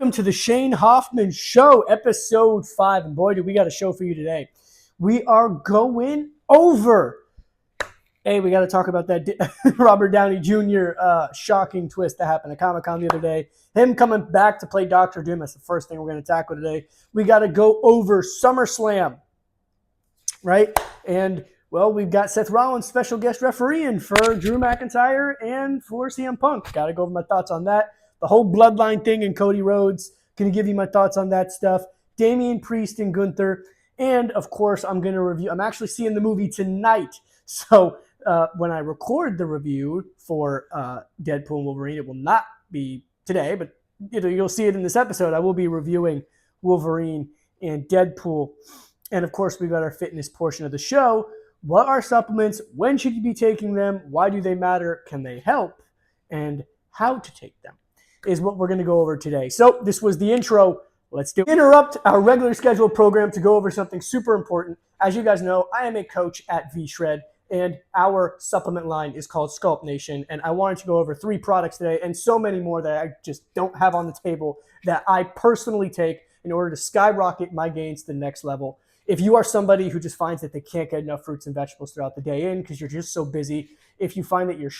Welcome to the Shanehofmanshow, episode 5. And boy, do we got a show for you today. We are going over. Hey, we got to talk about that Robert Downey Jr. Shocking twist that happened at Comic-Con the other day. Him coming back to play Dr. Doom. That's the first thing we're going to tackle today. We got to go over Summerslam, right? And, well, we've got Seth Rollins, special guest refereeing for Drew McIntyre and for CM Punk. Got to go over my thoughts on that. The whole bloodline thing and Cody Rhodes. Going to give you my thoughts on that stuff. Damian Priest and Gunther. And, of course, I'm going to review. I'm actually seeing the movie tonight. So when I record the review for Deadpool and Wolverine, it will not be today, but you'll see it in this episode. I will be reviewing Wolverine and Deadpool. And, of course, we've got our fitness portion of the show. What are supplements? When should you be taking them? Why do they matter? Can they help? And how to take them is what we're going to go over today. So this was the intro. Let's do it. Interrupt our regular scheduled program to go over something super important. As you guys know, I am a coach at V-Shred, and our supplement line is called Sculpt Nation. And I wanted to go over 3 products today and so many more that I just don't have on the table that I personally take in order to skyrocket my gains to the next level. If you are somebody who just finds that they can't get enough fruits and vegetables throughout the day in because you're just so busy, if you find that you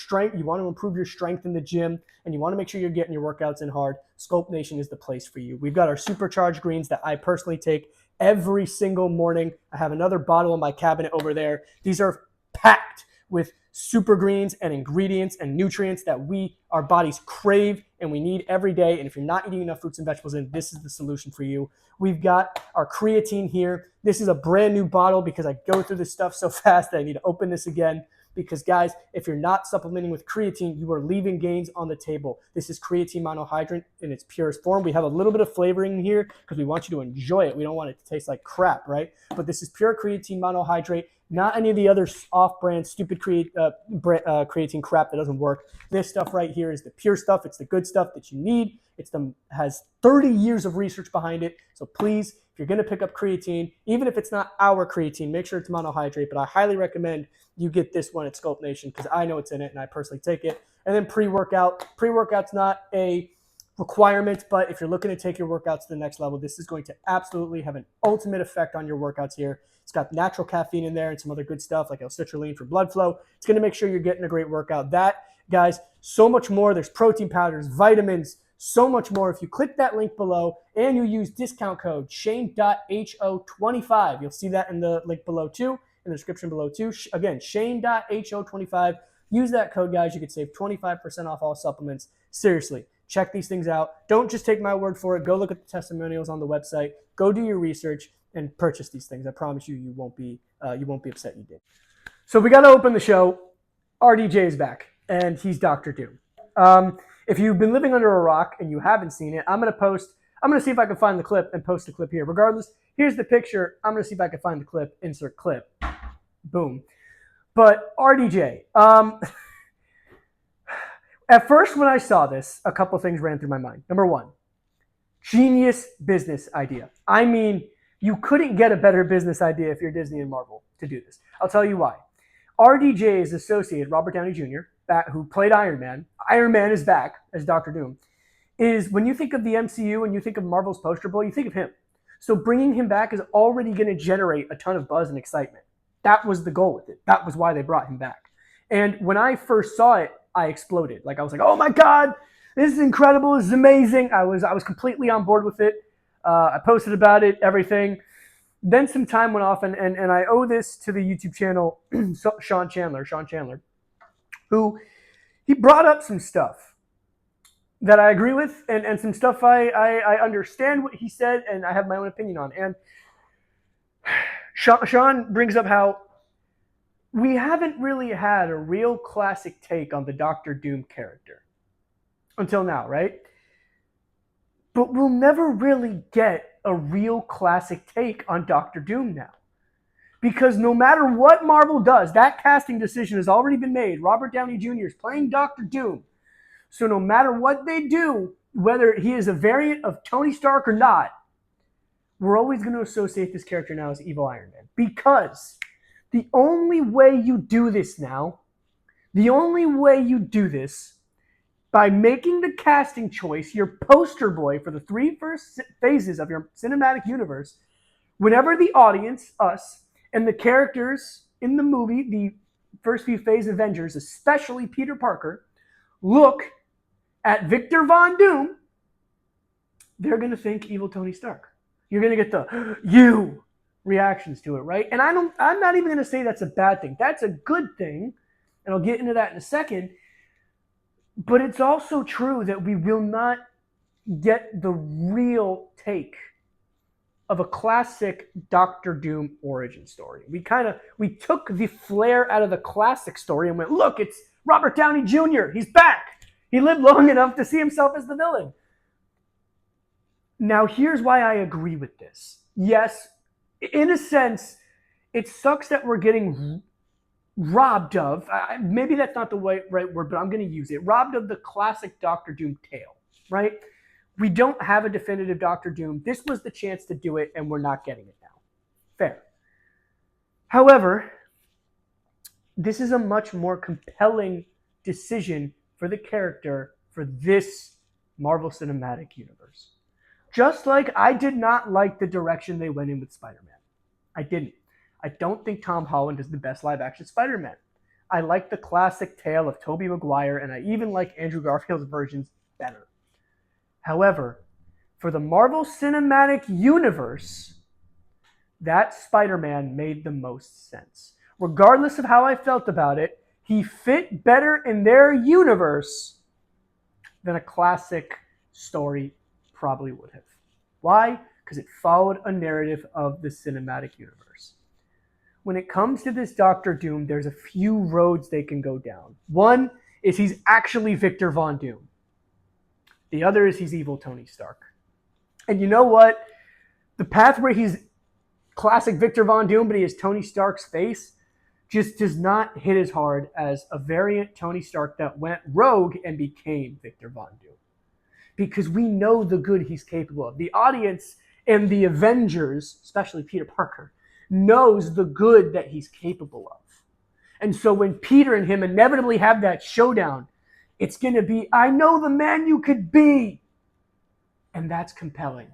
want to improve your strength in the gym and you want to make sure you're getting your workouts in hard, Sculpt Nation is the place for you. We've got our supercharged greens that I personally take every single morning. I have another bottle in my cabinet over there. These are packed with super greens and ingredients and nutrients that our bodies crave and we need every day. And if you're not eating enough fruits and vegetables in, this is the solution for you. We've got our creatine here. This is a brand new bottle because I go through this stuff so fast that I need to open this again. Because, guys, if you're not supplementing with creatine, you are leaving gains on the table. This is creatine monohydrate in its purest form. We have a little bit of flavoring in here because we want you to enjoy it. We don't want it to taste like crap, right? But this is pure creatine monohydrate, not any of the other off-brand, stupid creatine crap that doesn't work. This stuff right here is the pure stuff. It's the good stuff that you need. Has 30 years of research behind it. So please, if you're going to pick up creatine, even if it's not our creatine, make sure it's monohydrate. But I highly recommend you get this one at Sculpt Nation because I know it's in it and I personally take it. And then pre-workout. Pre-workout's not a requirement, but if you're looking to take your workouts to the next level, this is going to absolutely have an ultimate effect on your workouts here. It's got natural caffeine in there and some other good stuff like L-citrulline for blood flow. It's going to make sure you're getting a great workout. That, guys, so much more. There's protein powders, vitamins, so much more. If you click that link below and you use discount code Shane.ho25, you'll see that in the link below too, in the description below too. Again, Shane.ho25. Use that code, guys. You could save 25% off all supplements. Seriously, check these things out. Don't just take my word for it. Go look at the testimonials on the website. Go do your research and purchase these things. I promise you, you won't be upset you did. So we got to open the show. RDJ is back, and he's Dr. Doom. If you've been living under a rock and you haven't seen it, I'm going to see if I can find the clip and post the clip here. Regardless, here's the picture. I'm going to see if I can find the clip, insert clip. Boom. But RDJ, at first when I saw this, a couple things ran through my mind. Number one, genius business idea. I mean, you couldn't get a better business idea if you're Disney and Marvel to do this. I'll tell you why. RDJ is associated, Robert Downey Jr., who played Iron Man. Iron Man is back as Dr. Doom. Is when you think of the MCU and you think of Marvel's poster boy, you think of him. So bringing him back is already going to generate a ton of buzz and excitement. That was the goal with it. That was why they brought him back. And when I first saw it, I exploded. I was like, oh my God, this is incredible. This is amazing. I was completely on board with it. I posted about it, everything. Then some time went off, and I owe this to the YouTube channel, Sean Chandler, who he brought up some stuff that I agree with and some stuff I understand what he said and I have my own opinion on. And Sean brings up how we haven't really had a real classic take on the Doctor Doom character until now, right? But we'll never really get a real classic take on Doctor Doom now. Because no matter what Marvel does, that casting decision has already been made. Robert Downey Jr. is playing Dr. Doom. So no matter what they do, whether he is a variant of Tony Stark or not, we're always going to associate this character now as Evil Iron Man. Because the only way you do this now, by making the casting choice your poster boy for the three first phases of your cinematic universe, whenever the audience, us, and the characters in the movie, the first few phase Avengers, especially Peter Parker, look at Victor Von Doom, they're going to think evil Tony Stark. You're going to get the you reactions to it, right? And I'm not even going to say that's a bad thing. That's a good thing, and I'll get into that in a second. But it's also true that we will not get the real take of a classic Doctor Doom origin story. We took the flair out of the classic story and went, look, it's Robert Downey Jr. He's back. He lived long enough to see himself as the villain. Now, here's why I agree with this. Yes, in a sense, it sucks that we're getting robbed of, maybe that's not the right word, but I'm going to use it, robbed of the classic Doctor Doom tale, right? We don't have a definitive Doctor Doom. This was the chance to do it, and we're not getting it now. Fair. However, this is a much more compelling decision for the character for this Marvel Cinematic Universe. Just like I did not like the direction they went in with Spider-Man. I didn't. I don't think Tom Holland is the best live-action Spider-Man. I like the classic tale of Tobey Maguire, and I even like Andrew Garfield's versions better. However, for the Marvel Cinematic Universe, that Spider-Man made the most sense. Regardless of how I felt about it, he fit better in their universe than a classic story probably would have. Why? Because it followed a narrative of the cinematic universe. When it comes to this Doctor Doom, there's a few roads they can go down. One is he's actually Victor Von Doom. The other is he's evil Tony Stark. And you know what? The path where he's classic Victor Von Doom, but he has Tony Stark's face, just does not hit as hard as a variant Tony Stark that went rogue and became Victor Von Doom. Because we know the good he's capable of. The audience and the Avengers, especially Peter Parker, knows the good that he's capable of. And so when Peter and him inevitably have that showdown, it's going to be, I know the man you could be. And that's compelling.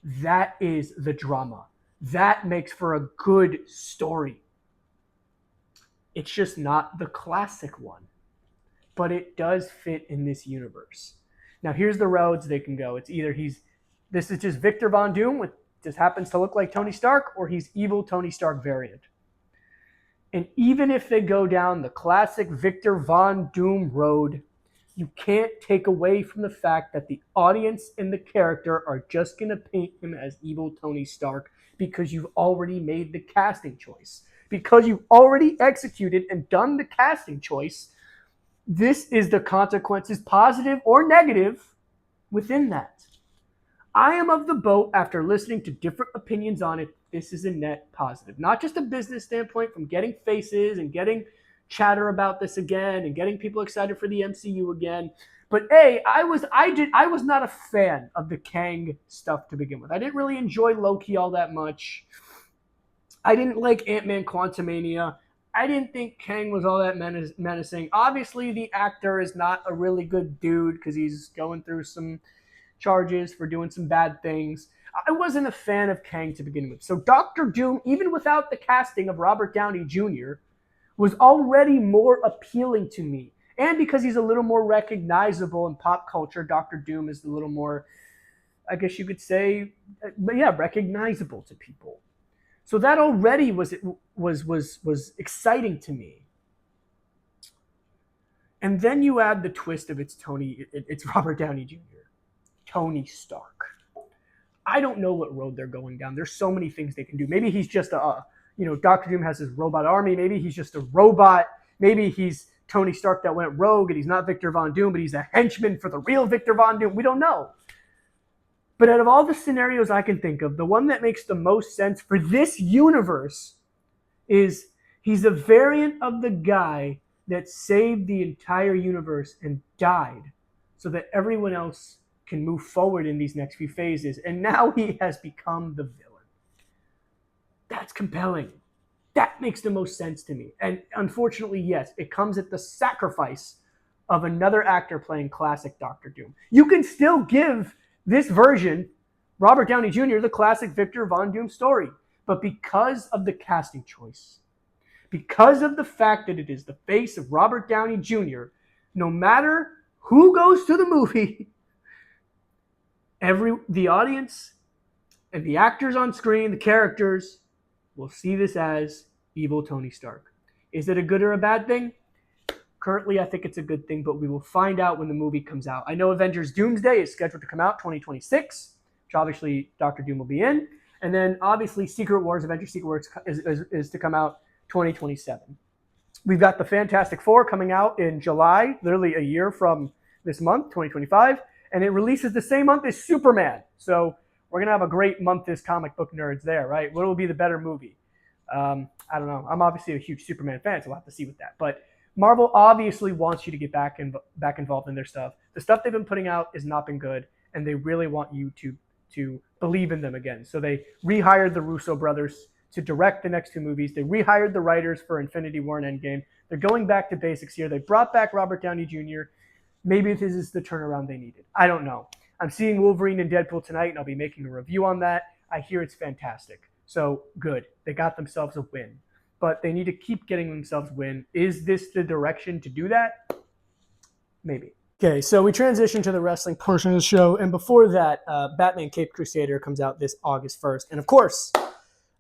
That is the drama. That makes for a good story. It's just not the classic one. But it does fit in this universe. Now, here's the roads they can go. It's either this is just Victor Von Doom, which just happens to look like Tony Stark, or he's evil Tony Stark variant. And even if they go down the classic Victor Von Doom road, you can't take away from the fact that the audience and the character are just going to paint him as evil Tony Stark because you've already made the casting choice. Because you've already executed and done the casting choice, this is the consequences, positive or negative, within that. I am of the boat, after listening to different opinions on it, this is a net positive. Not just a business standpoint from getting faces and getting chatter about this again and getting people excited for the MCU again. But I was not a fan of the Kang stuff to begin with. I didn't really enjoy Loki all that much. I didn't like Ant-Man Quantumania. I didn't think Kang was all that menacing. Obviously, the actor is not a really good dude because he's going through some charges for doing some bad things. I wasn't a fan of Kang to begin with. So Doctor Doom, even without the casting of Robert Downey Jr., was already more appealing to me. And because he's a little more recognizable in pop culture, Doctor Doom is a little more, I guess you could say, recognizable to people. So that already was exciting to me. And then you add the twist of it's Robert Downey Jr., Tony Stark. I don't know what road they're going down. There's so many things they can do. Maybe he's just Doctor Doom has his robot army. Maybe he's just a robot. Maybe he's Tony Stark that went rogue and he's not Victor Von Doom, but he's a henchman for the real Victor Von Doom. We don't know. But out of all the scenarios I can think of, the one that makes the most sense for this universe is he's a variant of the guy that saved the entire universe and died so that everyone else can move forward in these next few phases. And now he has become the villain. That's compelling. That makes the most sense to me. And unfortunately, yes, it comes at the sacrifice of another actor playing classic Doctor Doom. You can still give this version, Robert Downey Jr., the classic Victor Von Doom story. But because of the casting choice, because of the fact that it is the face of Robert Downey Jr., no matter who goes to the movie, the audience and the actors on screen, the characters, will see this as evil Tony Stark. Is it a good or a bad thing? Currently, I think it's a good thing, but we will find out when the movie comes out. I know Avengers Doomsday is scheduled to come out 2026, which obviously Doctor Doom will be in. And then obviously Avengers Secret Wars is to come out 2027. We've got the Fantastic Four coming out in July, literally a year from this month, 2025. And it releases the same month as Superman. So we're going to have a great month as comic book nerds there, right? What will be the better movie? I don't know. I'm obviously a huge Superman fan, so we'll have to see with that. But Marvel obviously wants you to get back involved in their stuff. The stuff they've been putting out has not been good, and they really want you to believe in them again. So they rehired the Russo brothers to direct the next two movies. They rehired the writers for Infinity War and Endgame. They're going back to basics here. They brought back Robert Downey Jr. Maybe this is the turnaround they needed. I don't know. I'm seeing Wolverine and Deadpool tonight, and I'll be making a review on that. I hear it's fantastic. So good. They got themselves a win. But they need to keep getting themselves win. Is this the direction to do that? Maybe. Okay, so we transition to the wrestling portion of the show. And before that, Batman Caped Crusader comes out this August 1st. And of course,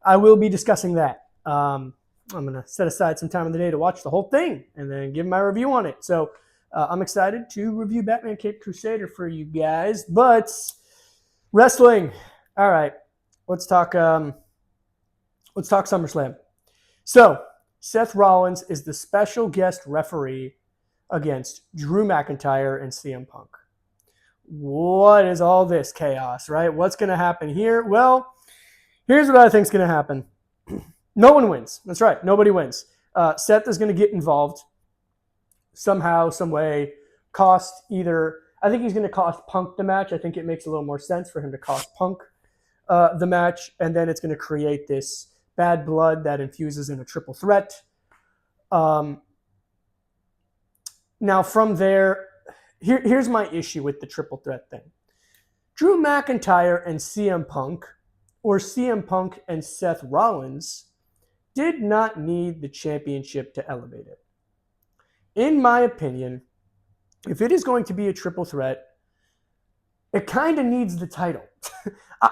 I will be discussing that. I'm going to set aside some time in the day to watch the whole thing and then give my review on it. So I'm excited to review Batman Caped Crusader for you guys. But wrestling. All right, let's talk SummerSlam. So, Seth Rollins is the special guest referee against Drew McIntyre and CM Punk. What is all this chaos, right? What's going to happen here? Well, here's what I think is going to happen. No one wins. That's right. Nobody wins. Seth is going to get involved somehow, some way, I think he's going to cost Punk the match. I think it makes a little more sense for him to cost Punk the match, and then it's going to create this bad blood that infuses in a triple threat. Now, from there, here's my issue with the triple threat thing. Drew McIntyre and CM Punk, or CM Punk and Seth Rollins, did not need the championship to elevate it. In my opinion, if it is going to be a triple threat, it kind of needs the title.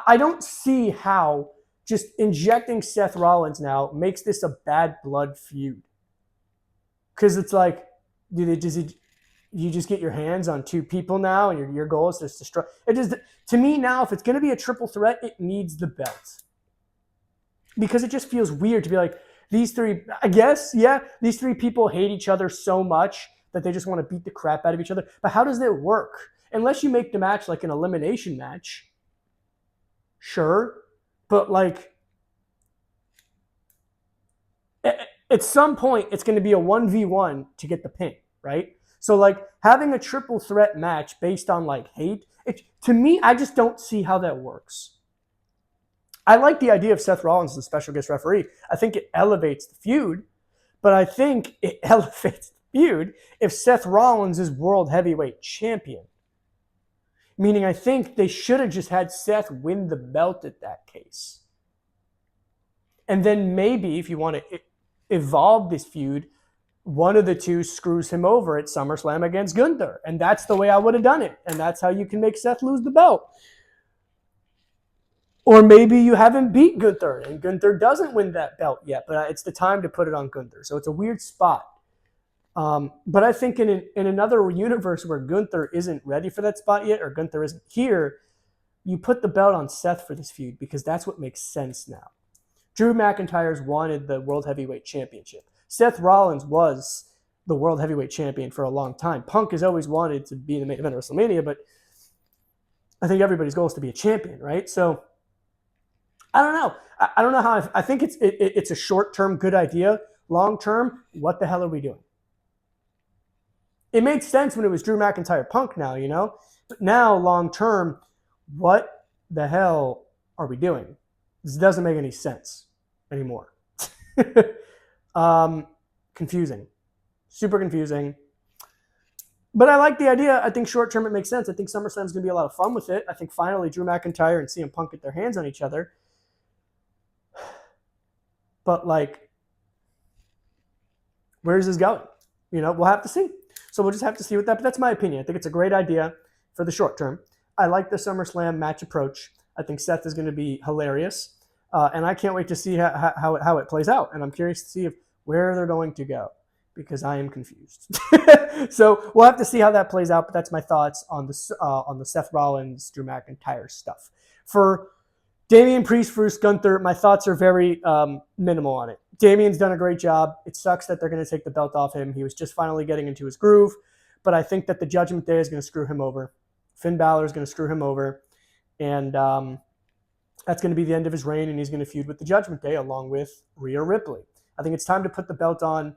I don't see how just injecting Seth Rollins now makes this a bad blood feud. Because it's like, you just get your hands on two people now and your goal is just to destroy. To me now, if it's going to be a triple threat, it needs the belt. Because it just feels weird to be like, these three people hate each other so much that they just want to beat the crap out of each other. But how does that work? Unless you make the match like an elimination match. Sure. But like, at some point, it's going to be a 1v1 to get the pin, right? So like having a triple threat match based on like hate, to me, I just don't see how that works. I like the idea of Seth Rollins as the special guest referee. I think it elevates the feud, but I think it elevates the feud if Seth Rollins is world heavyweight champion. Meaning I think they should have just had Seth win the belt at that case. And then maybe if you want to evolve this feud, one of the two screws him over at SummerSlam against Gunther. And that's the way I would have done it. And that's how you can make Seth lose the belt. Or maybe you haven't beat Gunther and Gunther doesn't win that belt yet, but it's the time to put it on Gunther. So it's a weird spot. But I think in another universe where Gunther isn't ready for that spot yet, or Gunther isn't here, you put the belt on Seth for this feud because that's what makes sense now. Drew McIntyre's wanted the World Heavyweight Championship. Seth Rollins was the World Heavyweight Champion for a long time. Punk has always wanted to be in the main event of WrestleMania, but I think everybody's goal is to be a champion, right? So I don't know. I don't know how. I think it's a short-term good idea. Long-term, what the hell are we doing? It made sense when it was Drew McIntyre Punk now, you know? But now, long-term, what the hell are we doing? This doesn't make any sense anymore. Confusing. Super confusing. But I like the idea. I think short term it makes sense. I think SummerSlam's going to be a lot of fun with it. I think finally Drew McIntyre and CM Punk get their hands on each other. But like, where's this going? We'll have to see. So we'll just have to see what that. But that's my opinion. I think it's a great idea for the short term. I like the SummerSlam match approach. I think Seth is going to be hilarious, and I can't wait to see how it plays out. And I'm curious to see where they're going to go because I am confused. So we'll have to see how that plays out. But that's my thoughts on the Seth Rollins Drew McIntyre stuff. For Damian Priest versus Gunther, my thoughts are very minimal on it. Damian's done a great job. It sucks that they're going to take the belt off him. He was just finally getting into his groove, but I think that the Judgment Day is going to screw him over. Finn Balor is going to screw him over, and that's going to be the end of his reign, and he's going to feud with the Judgment Day along with Rhea Ripley. I think it's time to put the belt on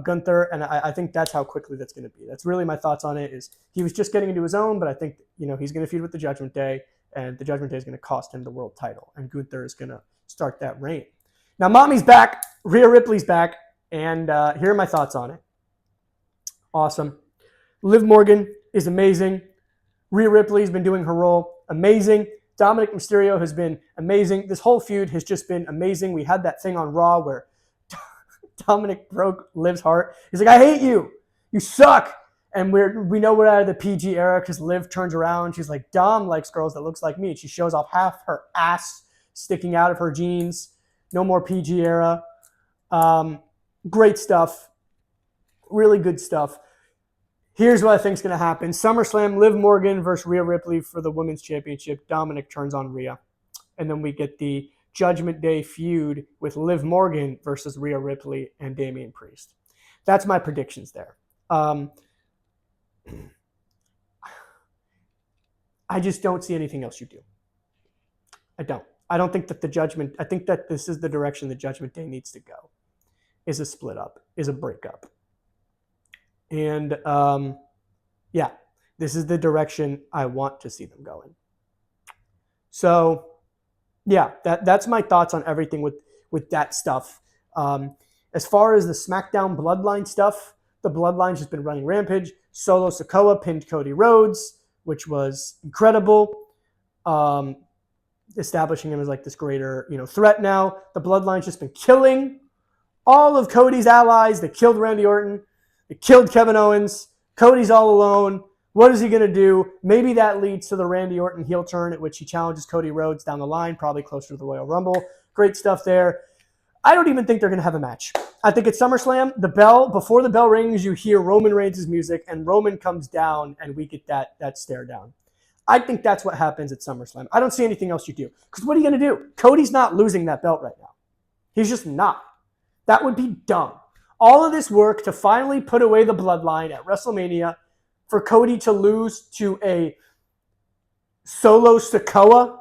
Gunther, and I think that's how quickly that's going to be. That's really my thoughts on it. Is he was just getting into his own, but I think he's going to feud with the Judgment Day, and the Judgment Day is going to cost him the world title, and Gunther is going to start that reign. Now, Mommy's back, Rhea Ripley's back, and here are my thoughts on it. Awesome. Liv Morgan is amazing. Rhea Ripley's been doing her role amazing. Dominic Mysterio has been amazing. This whole feud has just been amazing. We had that thing on Raw where Dominic broke Liv's heart. He's like, I hate you. You suck. And we know we're out of the PG era because Liv turns around. She's like, Dom likes girls that looks like me. And she shows off half her ass sticking out of her jeans. No more PG era. Great stuff. Really good stuff. Here's what I think is going to happen. SummerSlam, Liv Morgan versus Rhea Ripley for the Women's Championship. Dominic turns on Rhea. And then we get the Judgment Day feud with Liv Morgan versus Rhea Ripley and Damian Priest. That's my predictions there. I just don't see anything else you do. I don't. I don't think that I think that this is the direction the Judgment Day needs to go, is a split up, is a breakup. And this is the direction I want to see them going. So, that's my thoughts on everything with that stuff. As far as the SmackDown Bloodline stuff, the Bloodline's just been running rampage. Solo Sikoa pinned Cody Rhodes, which was incredible. Establishing him as like this greater, threat now. The Bloodline's just been killing all of Cody's allies. They killed Randy Orton. They killed Kevin Owens. Cody's all alone. What is he going to do? Maybe that leads to the Randy Orton heel turn at which he challenges Cody Rhodes down the line, probably closer to the Royal Rumble. Great stuff there. I don't even think they're going to have a match. I think at SummerSlam, before the bell rings, you hear Roman Reigns' music, and Roman comes down, and we get that stare down. I think that's what happens at SummerSlam. I don't see anything else you do. Because what are you going to do? Cody's not losing that belt right now. He's just not. That would be dumb. All of this work to finally put away the Bloodline at WrestleMania for Cody to lose to a Solo Sikoa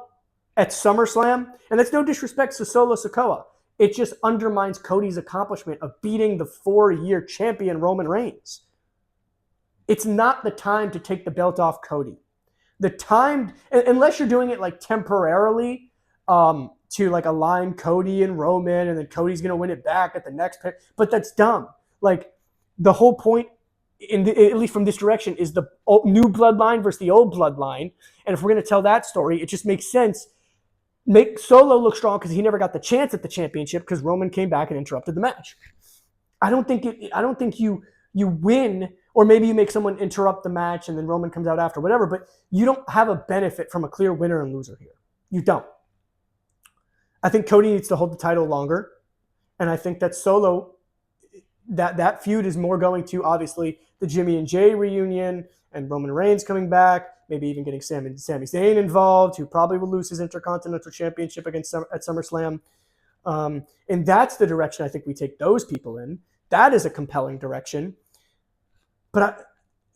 at SummerSlam. And that's no disrespect to Solo Sikoa. It just undermines Cody's accomplishment of beating the 4-year champion Roman Reigns. It's not the time to take the belt off Cody. The time, unless you're doing it like temporarily to like align Cody and Roman, and then Cody's going to win it back at the next pick. But that's dumb. Like the whole point, at least from this direction, is the new bloodline versus the old bloodline. And if we're going to tell that story, it just makes sense. Make Solo look strong because he never got the chance at the championship because Roman came back and interrupted the match. I don't think you win, or maybe you make someone interrupt the match and then Roman comes out after, whatever, but you don't have a benefit from a clear winner and loser here. You don't. I think Cody needs to hold the title longer, and I think that Solo, that feud is more going to, obviously, the Jimmy and Jay reunion and Roman Reigns coming back, maybe even getting Sami Zayn involved, who probably will lose his Intercontinental Championship at SummerSlam. And that's the direction I think we take those people in. That is a compelling direction. But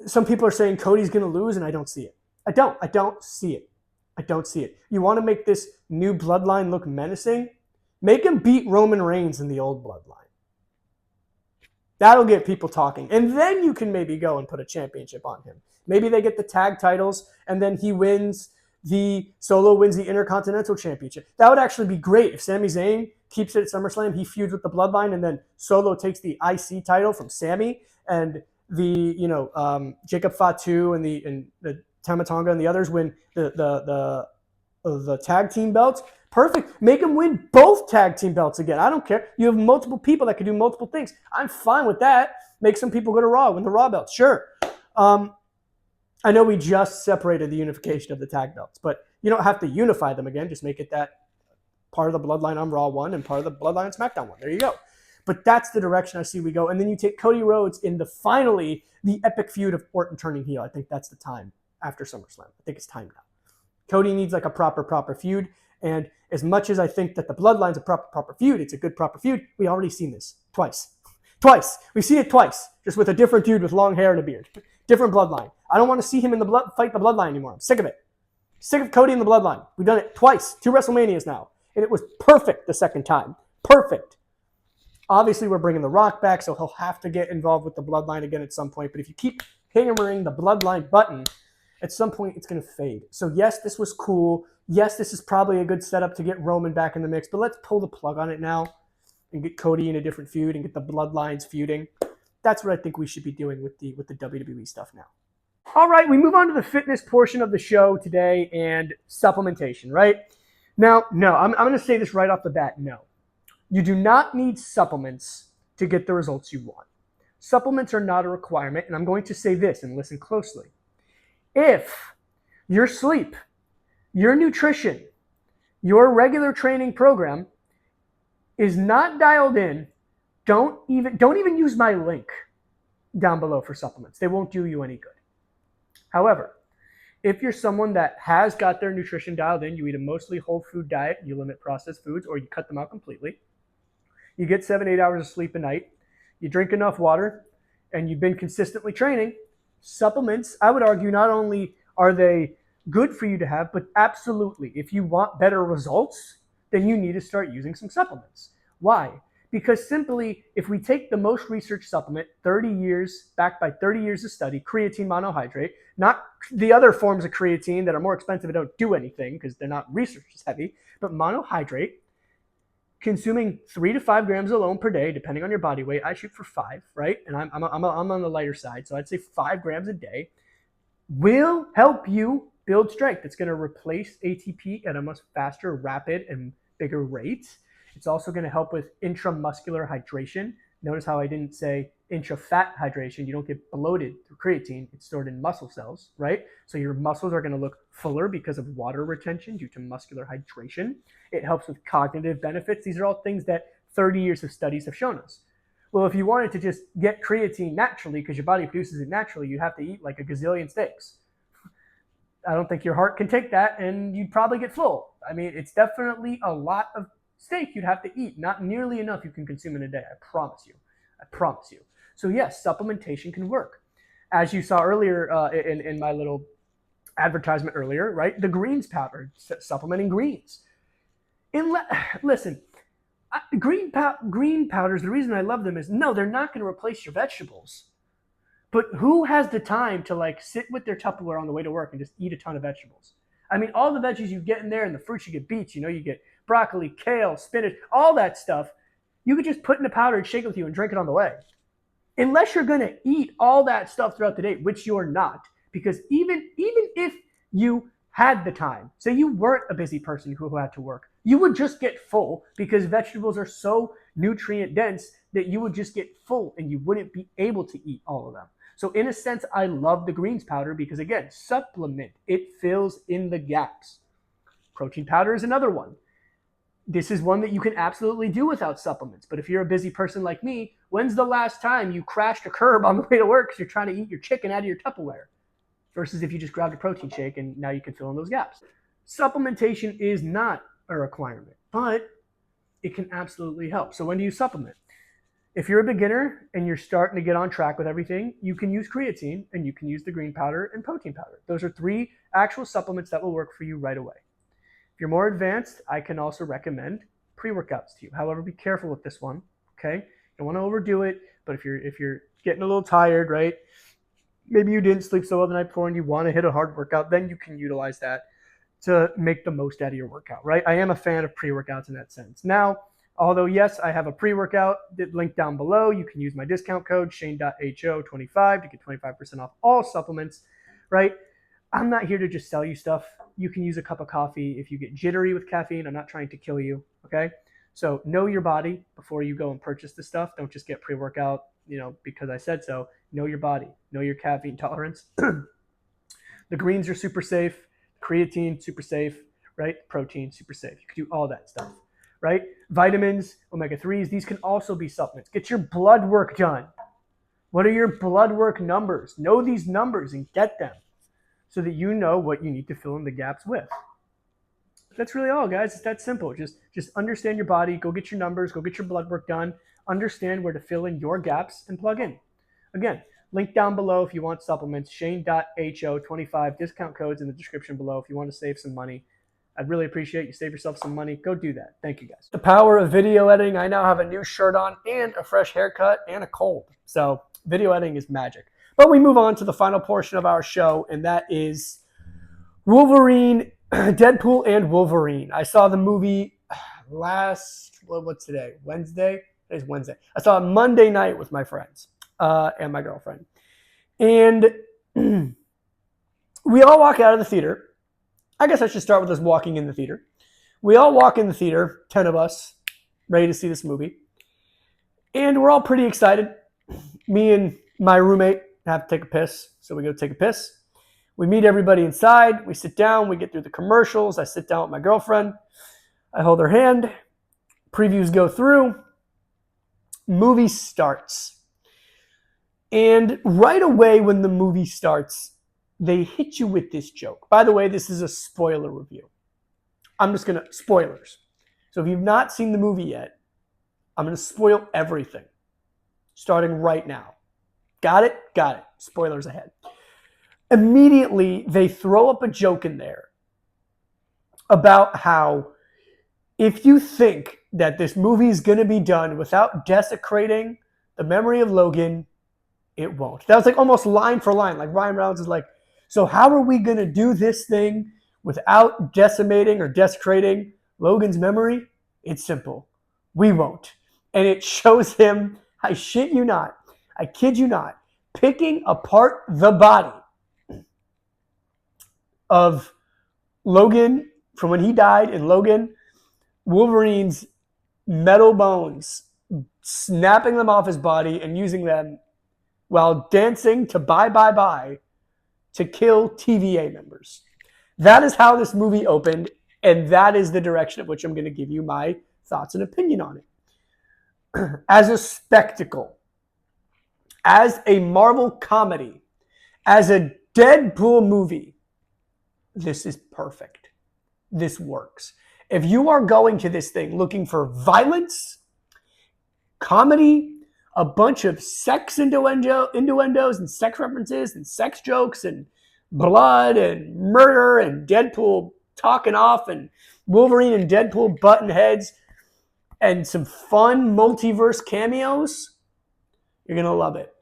some people are saying Cody's going to lose, and I don't see it. I don't see it. I don't see it. You want to make this new bloodline look menacing? Make him beat Roman Reigns in the old bloodline. That'll get people talking. And then you can maybe go and put a championship on him. Maybe they get the tag titles, and then Solo wins the Intercontinental Championship. That would actually be great. If Sami Zayn keeps it at SummerSlam, he feuds with the bloodline, and then Solo takes the IC title from Sami, and the Jacob Fatu and the Tamatonga and the others win the tag team belts. Perfect. Make them win both tag team belts again. I don't care. You have multiple people that can do multiple things. I'm fine with that. Make some people go to Raw, win the Raw belts. Sure. I know we just separated the unification of the tag belts, but you don't have to unify them again. Just make it that part of the bloodline on Raw won and part of the bloodline on SmackDown won. There you go. But that's the direction I see we go. And then you take Cody Rhodes in finally the epic feud of Orton turning heel. I think that's the time after SummerSlam. I think it's time now. Cody needs like a proper feud. And as much as I think that the bloodline's a proper feud, it's a good proper feud. We already seen this twice. We've seen it twice, just with a different dude with long hair and a beard. Different bloodline. I don't want to see him in the fight the bloodline anymore. I'm sick of it. Sick of Cody in the bloodline. We've done it twice, 2 WrestleManias now. And it was perfect the second time. Perfect. Obviously, we're bringing The Rock back, so he'll have to get involved with the bloodline again at some point. But if you keep hammering the bloodline button, at some point it's going to fade. So yes, this was cool. Yes, this is probably a good setup to get Roman back in the mix. But let's pull the plug on it now and get Cody in a different feud and get the bloodlines feuding. That's what I think we should be doing with the WWE stuff now. All right, we move on to the fitness portion of the show today and supplementation, right? Now, no, I'm going to say this right off the bat, no. You do not need supplements to get the results you want. Supplements are not a requirement, and I'm going to say this, and listen closely. If your sleep, your nutrition, your regular training program is not dialed in, don't even use my link down below for supplements. They won't do you any good. However, if you're someone that has got their nutrition dialed in, you eat a mostly whole food diet, you limit processed foods, or you cut them out completely, you get 7-8 hours of sleep a night, you drink enough water, and you've been consistently training, supplements, I would argue, not only are they good for you to have, but absolutely, if you want better results, then you need to start using some supplements. Why? Because simply, if we take the most researched supplement, 30 years, backed by 30 years of study, creatine monohydrate, not the other forms of creatine that are more expensive and don't do anything because they're not research heavy, but monohydrate, consuming 3 to 5 grams alone per day, depending on your body weight. I shoot for 5, right? And I'm on the lighter side, so I'd say 5 grams a day will help you build strength. It's going to replace ATP at a much faster, rapid, and bigger rate. It's also going to help with intramuscular hydration. Notice how I didn't say intra-fat hydration. You don't get bloated through creatine. It's stored in muscle cells, right? So your muscles are going to look fuller because of water retention due to muscular hydration. It helps with cognitive benefits. These are all things that 30 years of studies have shown us. Well, if you wanted to just get creatine naturally because your body produces it naturally, you have to eat like a gazillion steaks. I don't think your heart can take that, and you'd probably get full. I mean, it's definitely a lot of steak you'd have to eat. Not nearly enough you can consume in a day. I promise you. So yes, supplementation can work. As you saw earlier in my little advertisement earlier, right? The greens powder, supplementing greens. Listen, green powders, the reason I love them is, no, they're not going to replace your vegetables. But who has the time to like sit with their Tupperware on the way to work and just eat a ton of vegetables? I mean, all the veggies you get in there and the fruits you get beets, you get broccoli, kale, spinach, all that stuff, you could just put in a powder and shake it with you and drink it on the way. Unless you're going to eat all that stuff throughout the day, which you're not. Because even if you had the time, say you weren't a busy person who had to work, you would just get full because vegetables are so nutrient dense that you would just get full and you wouldn't be able to eat all of them. So in a sense, I love the greens powder because, again, supplement. It fills in the gaps. Protein powder is another one. This is one that you can absolutely do without supplements. But if you're a busy person like me, when's the last time you crashed a curb on the way to work because you're trying to eat your chicken out of your Tupperware? Versus if you just grabbed a protein shake and now you can fill in those gaps. Supplementation is not a requirement, but it can absolutely help. So when do you supplement? If you're a beginner and you're starting to get on track with everything, you can use creatine and you can use the green powder and protein powder. Those are 3 actual supplements that will work for you right away. If you're more advanced, I can also recommend pre-workouts to you. However, be careful with this one, okay? You don't want to overdo it, but if you're getting a little tired, right? Maybe you didn't sleep so well the night before and you want to hit a hard workout, then you can utilize that to make the most out of your workout, right? I am a fan of pre-workouts in that sense. Now, Although, yes, I have a pre-workout link down below. You can use my discount code, Shane.ho25, to get 25% off all supplements, right? I'm not here to just sell you stuff. You can use a cup of coffee if you get jittery with caffeine. I'm not trying to kill you, okay? So know your body before you go and purchase this stuff. Don't just get pre-workout, because I said so. Know your body. Know your caffeine tolerance. The greens are super safe. Creatine, super safe, right? Protein, super safe. You can do all that stuff, right? Vitamins, omega-3s, these can also be supplements. Get your blood work done. What are your blood work numbers? Know these numbers and get them so that you know what you need to fill in the gaps with. That's really all, guys. It's that simple. Just understand your body. Go get your numbers. Go get your blood work done. Understand where to fill in your gaps and plug in. Again, link down below if you want supplements. Shane.ho25. Discount codes in the description below if you want to save some money. I'd really appreciate you save yourself some money. Go do that. Thank you, guys. The power of video editing. I now have a new shirt on and a fresh haircut and a cold. So video editing is magic. But we move on to the final portion of our show, and that is Wolverine, Deadpool and Wolverine. I saw the movie what's today? Wednesday? Today's Wednesday. I saw it Monday night with my friends and my girlfriend. And we all walk out of the theater. I guess I should start with us walking in the theater. We all walk in the theater, 10 of us, ready to see this movie. And we're all pretty excited. Me and my roommate have to take a piss, so we go take a piss. We meet everybody inside. We sit down. We get through the commercials. I sit down with my girlfriend. I hold her hand. Previews go through. Movie starts. And right away when the movie starts, they hit you with this joke. By the way, this is a spoiler review. I'm just going to, spoilers. So if you've not seen the movie yet, I'm going to spoil everything, starting right now. Got it? Got it. Spoilers ahead. Immediately, they throw up a joke in there about how if you think that this movie is going to be done without desecrating the memory of Logan, it won't. That was like almost line for line. Like Ryan Reynolds is like, so how are we going to do this thing without decimating or desecrating Logan's memory? It's simple. We won't. And it shows him, I shit you not, I kid you not, picking apart the body of Logan from when he died in Logan, Wolverine's metal bones, snapping them off his body and using them while dancing to Bye Bye Bye to kill TVA members. That is how this movie opened, and that is the direction of which I'm going to give you my thoughts and opinion on it. As a spectacle, as a Marvel comedy, as a Deadpool movie, this is perfect. This works. If you are going to this thing looking for violence, comedy, a bunch of sex innuendos and sex references and sex jokes and blood and murder and Deadpool talking off and Wolverine and Deadpool butting heads and some fun multiverse cameos, you're going to love it.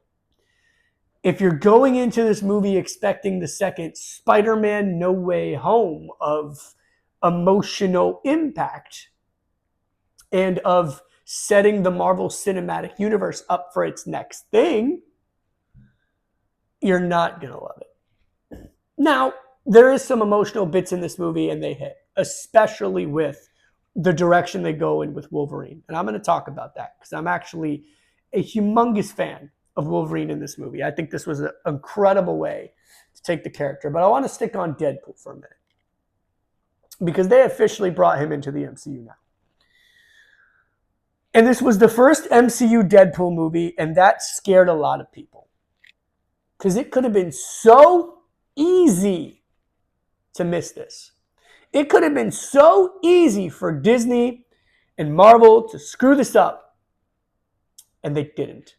If you're going into this movie expecting the second Spider-Man No Way Home of emotional impact and of setting the Marvel Cinematic Universe up for its next thing, you're not going to love it. Now, there is some emotional bits in this movie and they hit, especially with the direction they go in with Wolverine. And I'm going to talk about that because I'm actually a humongous fan of Wolverine in this movie. I think this was an incredible way to take the character. But I want to stick on Deadpool for a minute because they officially brought him into the MCU now. And this was the first MCU Deadpool movie, and that scared a lot of people because it could have been so easy to miss this. It could have been so easy for Disney and Marvel to screw this up, and they didn't.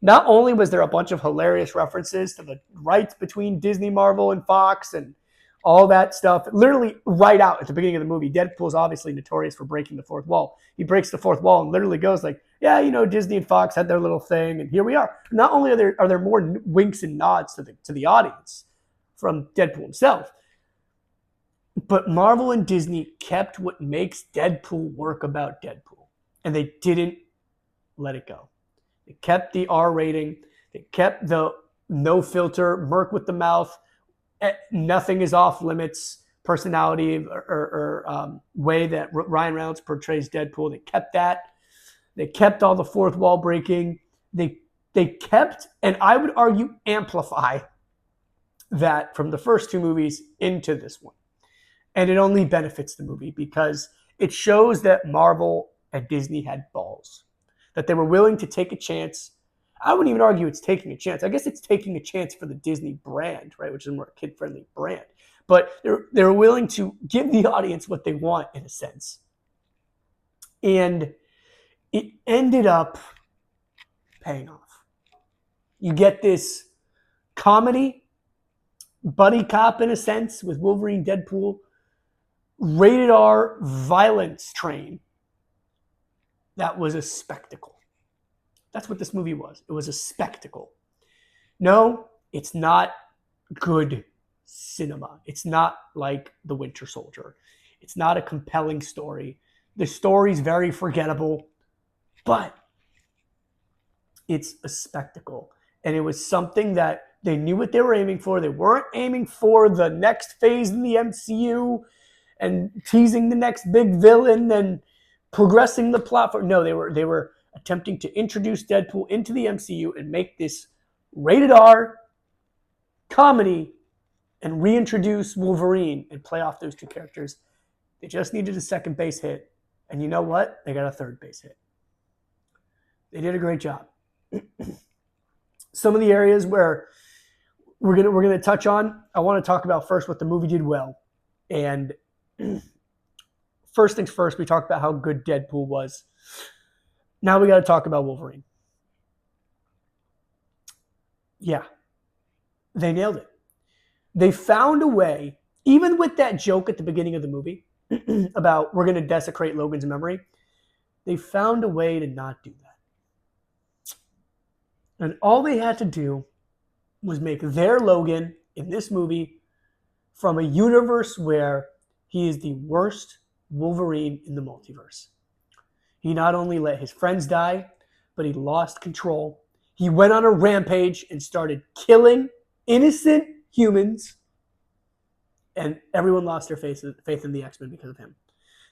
Not only was there a bunch of hilarious references to the rights between Disney, Marvel, and Fox and all that stuff, literally right out at the beginning of the movie, Deadpool is obviously notorious for breaking the fourth wall. He breaks the fourth wall and literally goes like, yeah, you know, Disney and Fox had their little thing, and here we are. Not only are there more winks and nods to the audience from Deadpool himself, but Marvel and Disney kept what makes Deadpool work about Deadpool. And they didn't let it go. They kept the R rating. They kept the no filter, Merc with the mouth, nothing is off limits personality or way that Ryan Reynolds portrays Deadpool. They kept that. They kept all the fourth wall breaking. They kept, and I would argue amplify that from the first two movies into this one. And it only benefits the movie because it shows that Marvel and Disney had balls, that they were willing to take a chance. I wouldn't even argue it's taking a chance. I guess it's taking a chance for the Disney brand, right, which is a more kid-friendly brand. But they're willing to give the audience what they want, in a sense. And it ended up paying off. You get this comedy, buddy cop in a sense, with Wolverine, Deadpool, rated R violence train. That was a spectacle. That's what this movie was. It was a spectacle. No, it's not good cinema. It's not like The Winter Soldier. It's not a compelling story. The story's very forgettable, but it's a spectacle. And it was something that they knew what they were aiming for. They weren't aiming for the next phase in the MCU and teasing the next big villain and progressing the plot. No, they were attempting to introduce Deadpool into the MCU and make this rated R comedy and reintroduce Wolverine and play off those two characters. They just needed a second base hit. And you know what? They got a third base hit. They did a great job. Some of the areas where we're gonna touch on, I want to talk about first what the movie did well. And first things first, we talked about how good Deadpool was. Now we got to talk about Wolverine. Yeah, they nailed it. They found a way, even with that joke at the beginning of the movie about we're going to desecrate Logan's memory, they found a way to not do that. And all they had to do was make their Logan in this movie from a universe where he is the worst Wolverine in the multiverse. He not only let his friends die, but he lost control. He went on a rampage and started killing innocent humans, and everyone lost their faith in the X-Men because of him.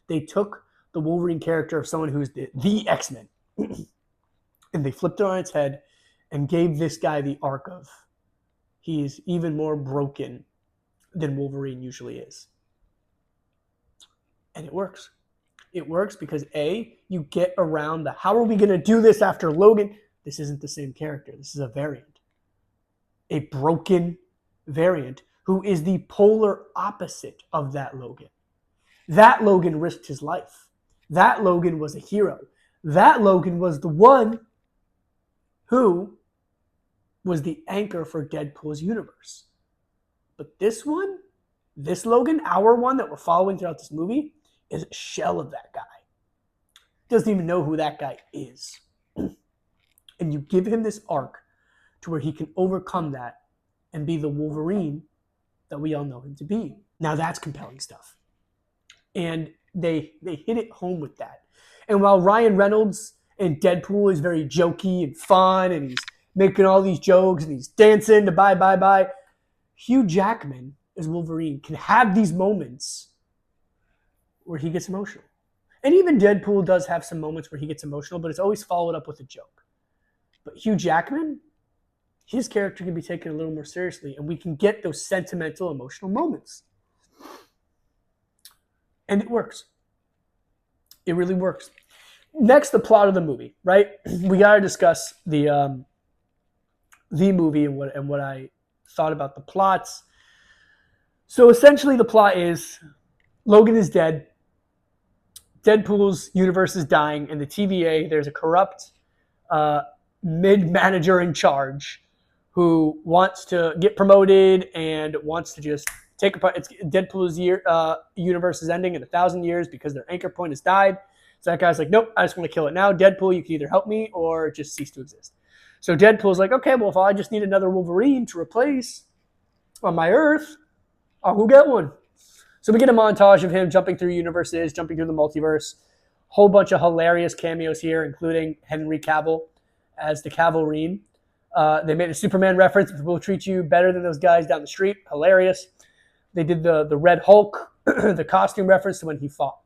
They took the Wolverine character of someone who's the X-Men and they flipped it on its head and gave this guy the arc of he's even more broken than Wolverine usually is. And it works. It works because A, you get around the how are we going to do this after Logan? This isn't the same character. This is a variant. A broken variant who is the polar opposite of that Logan. That Logan risked his life. That Logan was a hero. That Logan was the one who was the anchor for Deadpool's universe. But this one, this Logan, our one that we're following throughout this movie, is a shell of that guy. Doesn't even know who that guy is. And you give him this arc to where he can overcome that and be the Wolverine that we all know him to be. Now that's compelling stuff. And they hit it home with that. And while Ryan Reynolds and Deadpool is very jokey and fun and he's making all these jokes and he's dancing to bye, bye, bye, Hugh Jackman as Wolverine can have these moments where he gets emotional. And even Deadpool does have some moments where he gets emotional, but it's always followed up with a joke. But Hugh Jackman, his character can be taken a little more seriously, and we can get those sentimental, emotional moments. And it works. It really works. Next, the plot of the movie, right? We got to discuss the movie and what I thought about the plots. So essentially the plot is Logan is dead. Deadpool's universe is dying. And the TVA, there's a corrupt mid-manager in charge who wants to get promoted and wants to just take apart. Deadpool's universe is ending in 1,000 years because their anchor point has died. So that guy's like, nope, I just want to kill it now. Deadpool, you can either help me or just cease to exist. So Deadpool's like, okay, well, if I just need another Wolverine to replace on my Earth, I'll go get one. So we get a montage of him jumping through universes, jumping through the multiverse, Whole bunch of hilarious cameos here, including Henry Cavill as the Cavalrine. They made a Superman reference. We'll treat you better than those guys down the street. Hilarious. They did the Red Hulk, the costume reference to when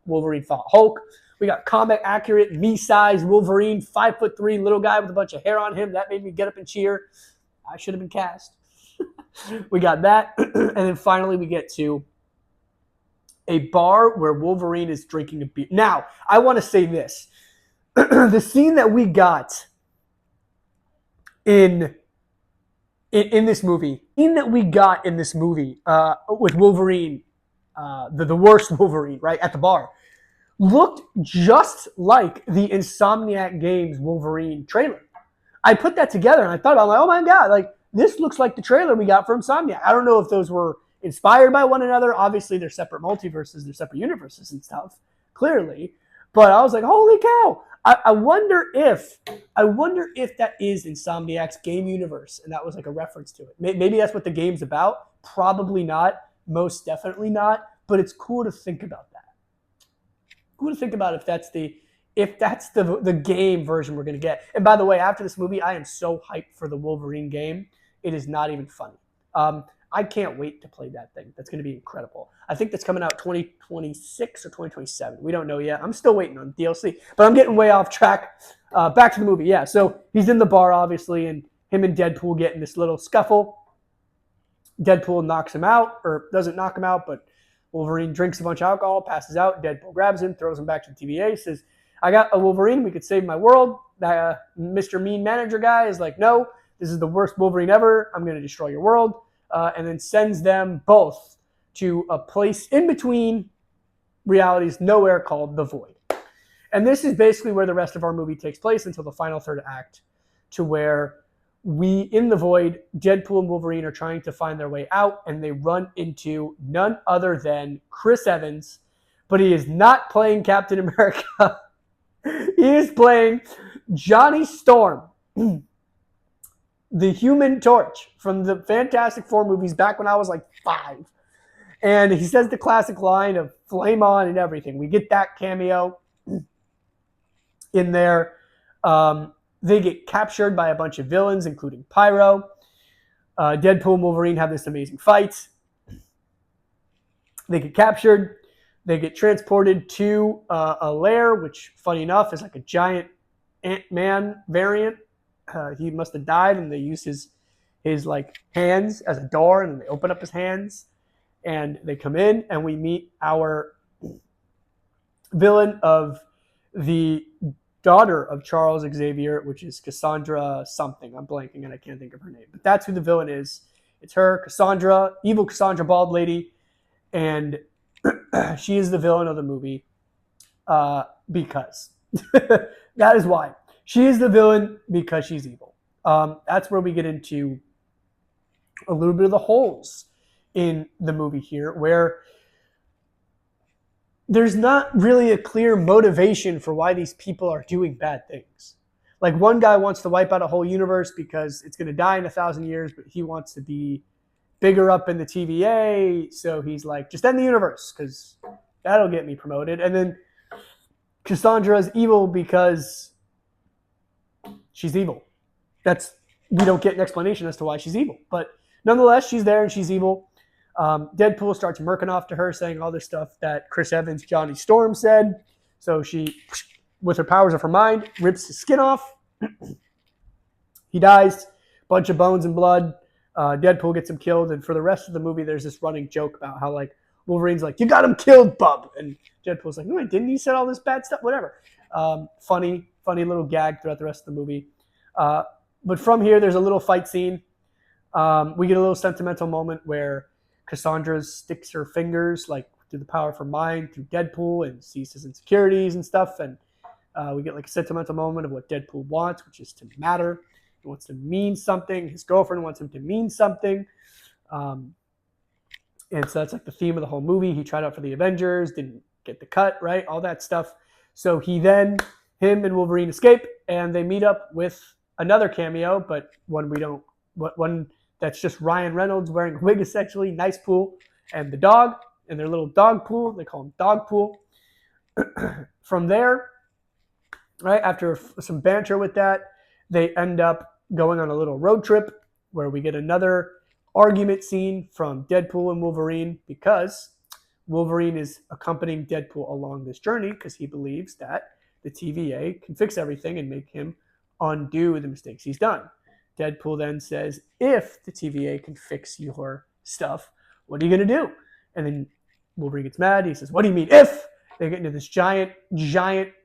Wolverine fought Hulk. We got comic accurate, me-sized Wolverine, 5'3", little guy with a bunch of hair on him. That made me get up and cheer. I should have been cast. We got that. And then finally we get to a bar where Wolverine is drinking a beer. Now, I want to say this. The scene that we got in this movie, with Wolverine, the worst Wolverine, right, at the bar, looked just like the Insomniac Games Wolverine trailer. I put that together and I thought, I'm like, oh my God, like this looks like the trailer we got from Insomniac. I don't know if those were inspired by one another. Obviously, they're separate multiverses, they're separate universes and stuff, clearly. But I was like, holy cow. I wonder if that is Insomniac's game universe, and that was like a reference to it. Maybe that's what the game's about. Probably not. Most definitely not. But it's cool to think about that. Cool to think about if that's the game version we're gonna get. And by the way, after this movie, I am so hyped for the Wolverine game. It is not even funny. I can't wait to play that thing. That's going to be incredible. I think that's coming out 2026 or 2027. We don't know yet. I'm still waiting on DLC, but I'm getting way off track. Back to the movie. Yeah, so he's in the bar, obviously, and him and Deadpool get in this little scuffle. Deadpool knocks him out, or doesn't knock him out, but Wolverine drinks a bunch of alcohol, passes out. Deadpool grabs him, throws him back to the TVA, says, I got a Wolverine. We could save my world. Mr. Mean Manager guy is like, no, this is the worst Wolverine ever. I'm going to destroy your world. And then sends them both to a place in between realities nowhere called the Void. And this is basically where the rest of our movie takes place until the final third act, to where in the Void, Deadpool and Wolverine are trying to find their way out, and they run into none other than Chris Evans, but he is not playing Captain America. He is playing Johnny Storm. The Human Torch from the Fantastic Four movies back when I was like 5. And he says the classic line of flame on and everything. We get that cameo in there. They get captured by a bunch of villains, including Pyro. Deadpool and Wolverine have this amazing fight. They get captured. They get transported to a lair, which, funny enough, is like a giant Ant-Man variant. He must have died, and they use his like hands as a door, and then they open up his hands, and they come in, and we meet our villain of the daughter of Charles Xavier, which is Cassandra something. I'm blanking, and I can't think of her name, but that's who the villain is. It's her, Cassandra, evil Cassandra, bald lady, and she is the villain of the movie because that is why. She is the villain because she's evil. That's where we get into a little bit of the holes in the movie here, where there's not really a clear motivation for why these people are doing bad things. Like, one guy wants to wipe out a whole universe because it's going to die in 1,000 years, but he wants to be bigger up in the TVA, so he's like, just end the universe because that'll get me promoted. And then Cassandra's evil because she's evil. We don't get an explanation as to why she's evil. But nonetheless, she's there and she's evil. Deadpool starts murking off to her, saying all this stuff that Chris Evans, Johnny Storm said. So she, with her powers of her mind, rips his skin off. He dies. Bunch of bones and blood. Deadpool gets him killed. And for the rest of the movie, there's this running joke about how, like, Wolverine's like, you got him killed, bub. And Deadpool's like, no, I didn't. He said all this bad stuff. Whatever. Funny little gag throughout the rest of the movie. But from here, there's a little fight scene. We get a little sentimental moment where Cassandra sticks her fingers, like, through the power of her mind, through Deadpool, and sees his insecurities and stuff. And we get, like, a sentimental moment of what Deadpool wants, which is to matter. He wants to mean something. His girlfriend wants him to mean something. And so that's, like, the theme of the whole movie. He tried out for the Avengers, didn't get the cut, right? All that stuff. So him and Wolverine escape, and they meet up with another cameo, but one that's just Ryan Reynolds wearing a wig, essentially, nice pool, and the dog, and their little dog pool. They call him Dog Pool. From there, Right after some banter with that, they end up going on a little road trip where we get another argument scene from Deadpool and Wolverine because Wolverine is accompanying Deadpool along this journey because he believes that the TVA can fix everything and make him undo the mistakes he's done. Deadpool then says, if the TVA can fix your stuff, what are you going to do? And then Wolverine gets mad. He says, what do you mean if? They get into this giant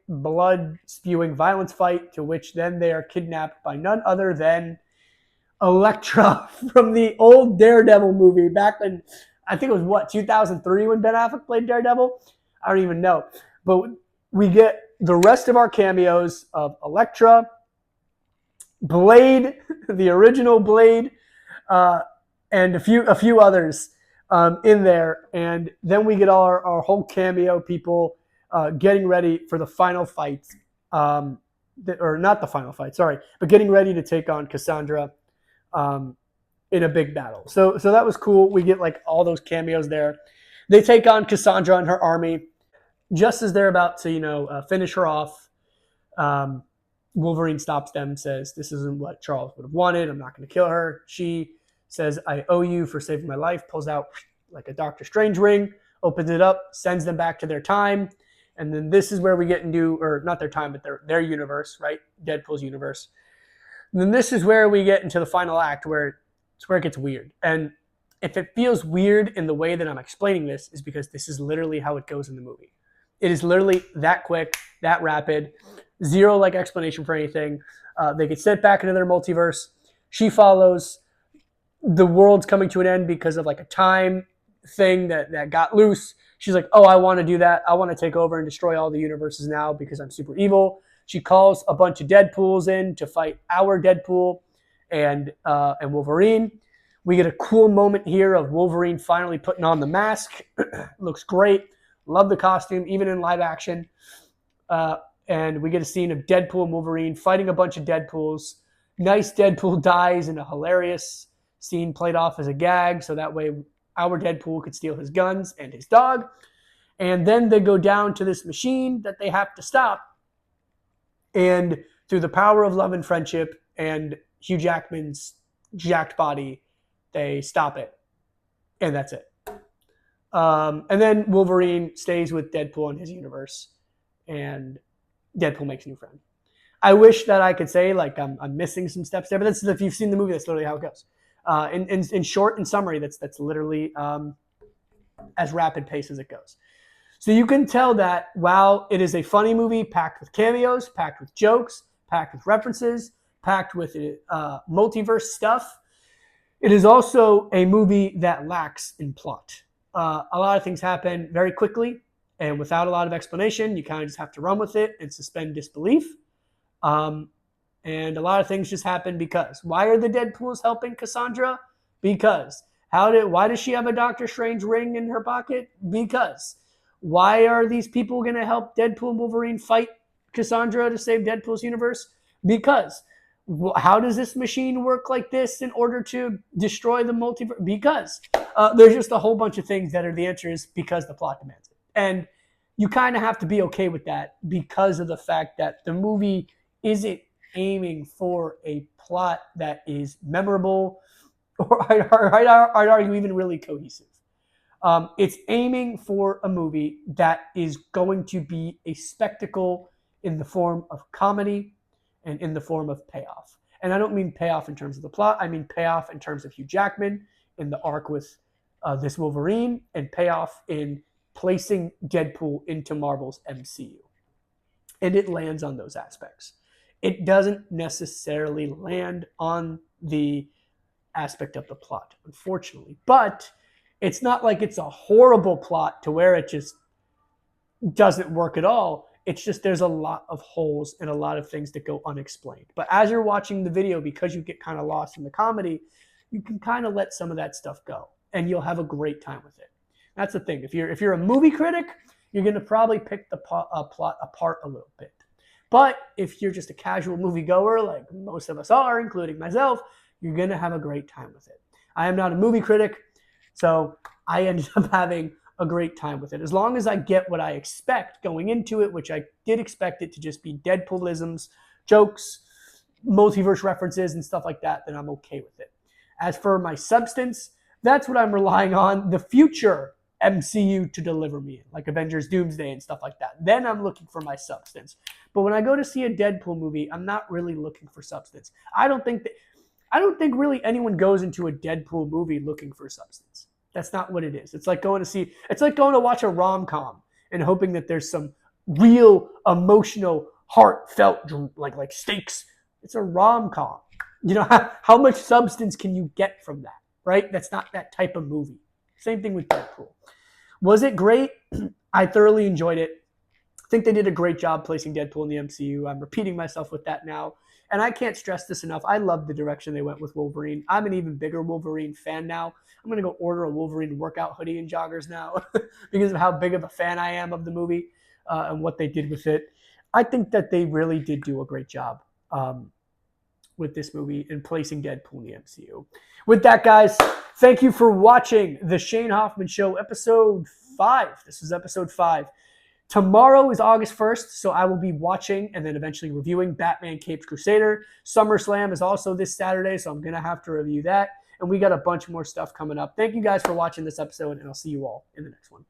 blood spewing violence fight, to which then they are kidnapped by none other than Elektra from the old Daredevil movie back in, I think it was what, 2003 when Ben Affleck played Daredevil? I don't even know. But we get the rest of our cameos of Elektra, Blade, the original Blade, and a few others in there. And then we get our whole cameo people getting ready for the final fight. Or not the final fight, sorry, but getting ready to take on Cassandra in a big battle. So that was cool. We get like all those cameos there. They take on Cassandra and her army. Just as they're about to, finish her off, Wolverine stops them, says, this isn't what Charles would have wanted. I'm not going to kill her. She says, I owe you for saving my life, pulls out like a Doctor Strange ring, opens it up, sends them back to their time. And then this is where we get into, or not their time, but their universe, right? Deadpool's universe. And then this is where we get into the final act where it gets weird. And if it feels weird in the way that I'm explaining this, is because this is literally how it goes in the movie. It is literally that quick, that rapid, zero like explanation for anything. They get sent back into their multiverse. She follows. The world's coming to an end because of like a time thing that got loose. She's like, oh, I want to do that. I want to take over and destroy all the universes now because I'm super evil. She calls a bunch of Deadpools in to fight our Deadpool and Wolverine. We get a cool moment here of Wolverine finally putting on the mask. Looks great. Love the costume, even in live action. And we get a scene of Deadpool and Wolverine fighting a bunch of Deadpools. Nice Deadpool dies in a hilarious scene played off as a gag, so that way our Deadpool could steal his guns and his dog. And then they go down to this machine that they have to stop. And through the power of love and friendship and Hugh Jackman's jacked body, they stop it. And that's it. And then Wolverine stays with Deadpool in his universe. And Deadpool makes a new friend. I wish that I could say like I'm missing some steps there, but that's, if you've seen the movie, that's literally how it goes. In short, in summary, that's literally as rapid pace as it goes. So you can tell that while it is a funny movie packed with cameos, packed with jokes, packed with references, packed with multiverse stuff, it is also a movie that lacks in plot. A lot of things happen very quickly and without a lot of explanation. You kind of just have to run with it and suspend disbelief. And a lot of things just happen because. Why are the Deadpools helping Cassandra? Because. Why does she have a Doctor Strange ring in her pocket? Because. Why are these people going to help Deadpool and Wolverine fight Cassandra to save Deadpool's universe? Because. How does this machine work like this in order to destroy the multiverse? Because. There's just a whole bunch of things that are the answer is because the plot demands it. And you kind of have to be okay with that because of the fact that the movie isn't aiming for a plot that is memorable or I'd argue even really cohesive. It's aiming for a movie that is going to be a spectacle in the form of comedy and in the form of payoff. And I don't mean payoff in terms of the plot. I mean payoff in terms of Hugh Jackman in the arc with this Wolverine, and payoff in placing Deadpool into Marvel's MCU. And it lands on those aspects. It doesn't necessarily land on the aspect of the plot, unfortunately. But it's not like it's a horrible plot to where it just doesn't work at all. It's just there's a lot of holes and a lot of things that go unexplained. But as you're watching the video, because you get kind of lost in the comedy, you can kind of let some of that stuff go, and you'll have a great time with it. That's the thing. If you're a movie critic, you're going to probably pick the plot apart a little bit. But if you're just a casual moviegoer, like most of us are, including myself, you're going to have a great time with it. I am not a movie critic, so I ended up having a great time with it. As long as I get what I expect going into it, which I did expect it to just be Deadpoolisms, jokes, multiverse references, and stuff like that, then I'm okay with it. As for my substance, that's what I'm relying on the future MCU to deliver me, like Avengers Doomsday and stuff like that. Then I'm looking for my substance. But when I go to see a Deadpool movie, I'm not really looking for substance. I don't think really anyone goes into a Deadpool movie looking for substance. That's not what it is. It's like going to watch a rom-com and hoping that there's some real emotional, heartfelt like stakes. It's a rom-com. You know, how much substance can you get from that, right? That's not that type of movie. Same thing with Deadpool. Was it great? I thoroughly enjoyed it. I think they did a great job placing Deadpool in the MCU. I'm repeating myself with that now. And I can't stress this enough. I love the direction they went with Wolverine. I'm an even bigger Wolverine fan now. I'm going to go order a Wolverine workout hoodie and joggers now because of how big of a fan I am of the movie and what they did with it. I think that they really did do a great job with this movie and placing Deadpool in the MCU. With that, guys, thank you for watching the Shane Hoffman Show, episode 5. This is episode 5. Tomorrow is August 1st, so I will be watching and then eventually reviewing Batman Capes Crusader. Summerslam is also this Saturday, so I'm going to have to review that. And we got a bunch more stuff coming up. Thank you guys for watching this episode, and I'll see you all in the next one.